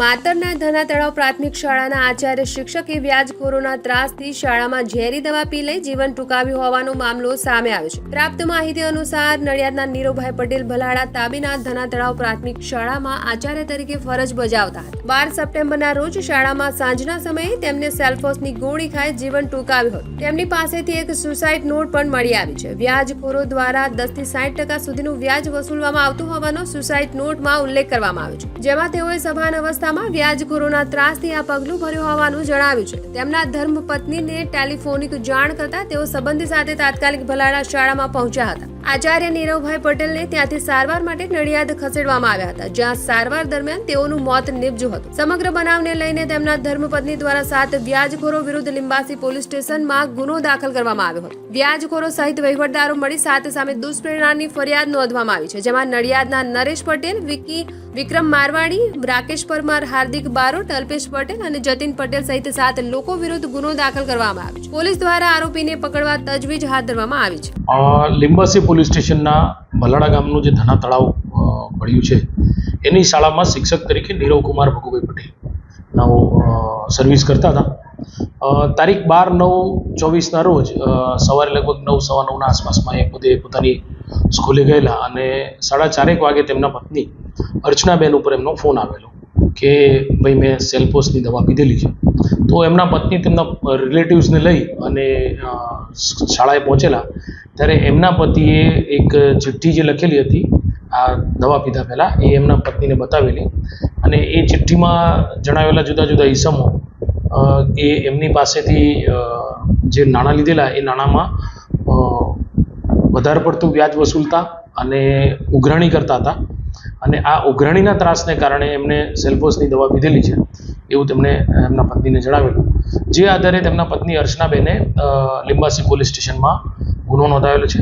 માતરના ધના તળાવ પ્રાથમિક શાળાના આચાર્ય શિક્ષકે વ્યાજખોરોના ત્રાસથી શાળામાં ઝેરી દવા પી લઈ જીવન ટૂંકાવ્યું હોવાનો મામલો સામે આવ્યો છે। પ્રાપ્ત માહિતી અનુસાર નડિયાદના નીરુભાઈ પટેલ ભલાડા તાબીના ધના તળાવ પ્રાથમિક શાળામાં આચાર્ય તરીકે ફરજ બજાવતા હતા। 12 સપ્ટેમ્બરના રોજ શાળામાં સાંજના સમયે તેમને સેલ્ફોસની ગોળી ખાઈ જીવન ટૂંકાવ્યું હતું। તેમની પાસેથી એક સુસાઇડ નોટ પણ મળી આવી છે। વ્યાજખોરો દ્વારા 10 થી 60% સુધીનું વ્યાજ વસૂલવામાં આવતું હોવાનો સુસાઇડ નોટમાં ઉલ્લેખ કરવામાં આવ્યો છે, જેમાં તેઓએ સભાન અવસ્થામાં વ્યાજખોરોના ત્રાસથી આ પગલું ભર્યું હોવાનું જણાવ્યું છે। તેમના ધર્મપત્નીને ટેલિફોનિક જાણ કરતા તેઓ સંબંધી સાથે તાત્કાલિક ભલાડા શાળામાં પહોંચ્યા હતા। આચાર્ય નીરવભાઈ પટેલને ત્યાંથી સારવાર માટે નડિયાદ ખસેડવામાં આવ્યા હતા, જ્યાં સારવાર દરમિયાન તેઓનું મોત નીપજ્યું હતું। સમગ્ર બનાવને લઈને તેમના ધર્મપત્ની દ્વારા 7 વ્યાજખોરો વિરુદ્ધ લિંબાસી પોલીસ સ્ટેશનમાં ગુનો દાખલ કરવામાં આવ્યો હતો। વ્યાજખોરો સહિત વહીવટદારો મળી 7 સામે દુષ્પ્રેરણાની ફરિયાદ નોંધવામાં આવી છે, જેમાં નડિયાદના નરેશ પટેલ, વિક્રમ મારવાડી, રાકેશ પરમાર, હાર્દિક બારોટ, અલ્પેશ પટેલ અને જતીન પટેલ સહિત 7 લોકો વિરુદ્ધ ગુનો દાખલ કરવામાં આવ્યો છે। પોલીસ દ્વારા આરોપીને પકડવા તજવીજ હાથ ધરવામાં આવી છે। લિંબાસી પોલીસ સ્ટેશનના ભલાડા ગામનું જે ધના તળાવ મળ્યું છે એની શાળામાં શિક્ષક તરીકે નીરવકુમાર ભગુભાઈ પટેલ નાઓ સર્વિસ કરતા હતા। તારીખ 12/9/24ના રોજ સવારે લગભગ 9:15 આસપાસમાં એ પોતે પોતાની સ્કૂલે ગયેલા અને 4:30 વાગે તેમના પત્ની અર્ચનાબેન ઉપર એમનો ફોન આવેલો કે ભાઈ મેં સેલ્ફોસની દવા પીધેલી છે। તો એમના પત્ની તેમના રિલેટિવ્સને લઈ અને શાળાએ પહોંચેલા ત્યારે એમના પતિએ એક ચિઠ્ઠી જે લખેલી હતી આ દવા પીધા પહેલાં એ એમના પત્નીને બતાવેલી અને એ ચિઠ્ઠીમાં જણાવેલા જુદા જુદા ઈસમો એ એમની પાસેથી જે નાણાં લીધેલા એ નાણાંમાં વધારે પડતું વ્યાજ વસૂલતા અને ઉઘરાણી કરતા હતા અને આ ઉઘરાણીના ત્રાસને કારણે એમને સેલ્ફોસની દવા પીધેલી છે એવું તેમણે એમના પત્નીને જણાવેલું। જે આધારે તેમના પત્ની અર્ચનાબેને લિંબાસી પોલીસ સ્ટેશનમાં ગુનો નોંધાવેલો છે,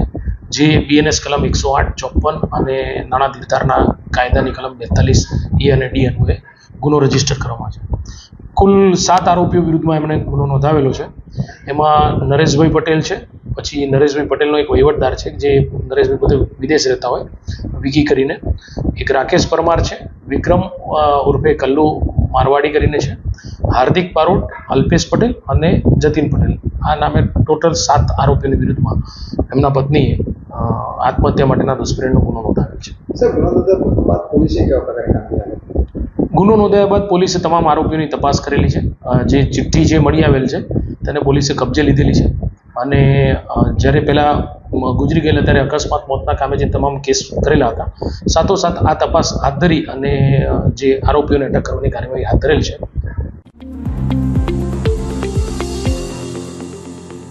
જે BNS કલમ 108, 54 અને નાણાં ધીરધારના કાયદાની કલમ 42 E અને D અન્વયે ગુનો રજીસ્ટર કરવામાં છે। કુલ 7 આરોપીઓ વિરુદ્ધમાં એમણે ગુનો નોંધાવેલો છે। એમાં નરેશભાઈ પટેલ છે, પછી નરેશભાઈ પટેલનો એક વહીવટદાર છે જે નરેશભાઈ પોતે વિદેશ રહેતા હોય, વિકી કરીને, એક રાકેશ પરમાર છે, વિક્રમ ઉર્ફે કલ્લુ મારવાડી કરીને છે, હાર્દિક બારોટ, અલ્પેશ પટેલ અને જતીન પટેલ, આ નામે ટોટલ 7 આરોપીઓની વિરુદ્ધમાં એમના પત્નીએ આત્મહત્યા માટેના દુષ્પ્રેરણનો ગુનો નોંધાવેલ છે। ગુનો નોંધાયા બાદ પોલીસે તમામ આરોપીઓની તપાસ કરેલી છે। જે ચિઠ્ઠી જે મળી આવેલ છે તેને પોલીસે કબજે લીધેલી છે અને જ્યારે પહેલાં ગુજરી ગયેલા ત્યારે અકસ્માત મોતના કામે જે તમામ કેસ કરેલા હતા, સાથોસાથ આ તપાસ હાથ ધરી અને જે આરોપીઓને અટક કરવાની કાર્યવાહી હાથ ધરેલ છે।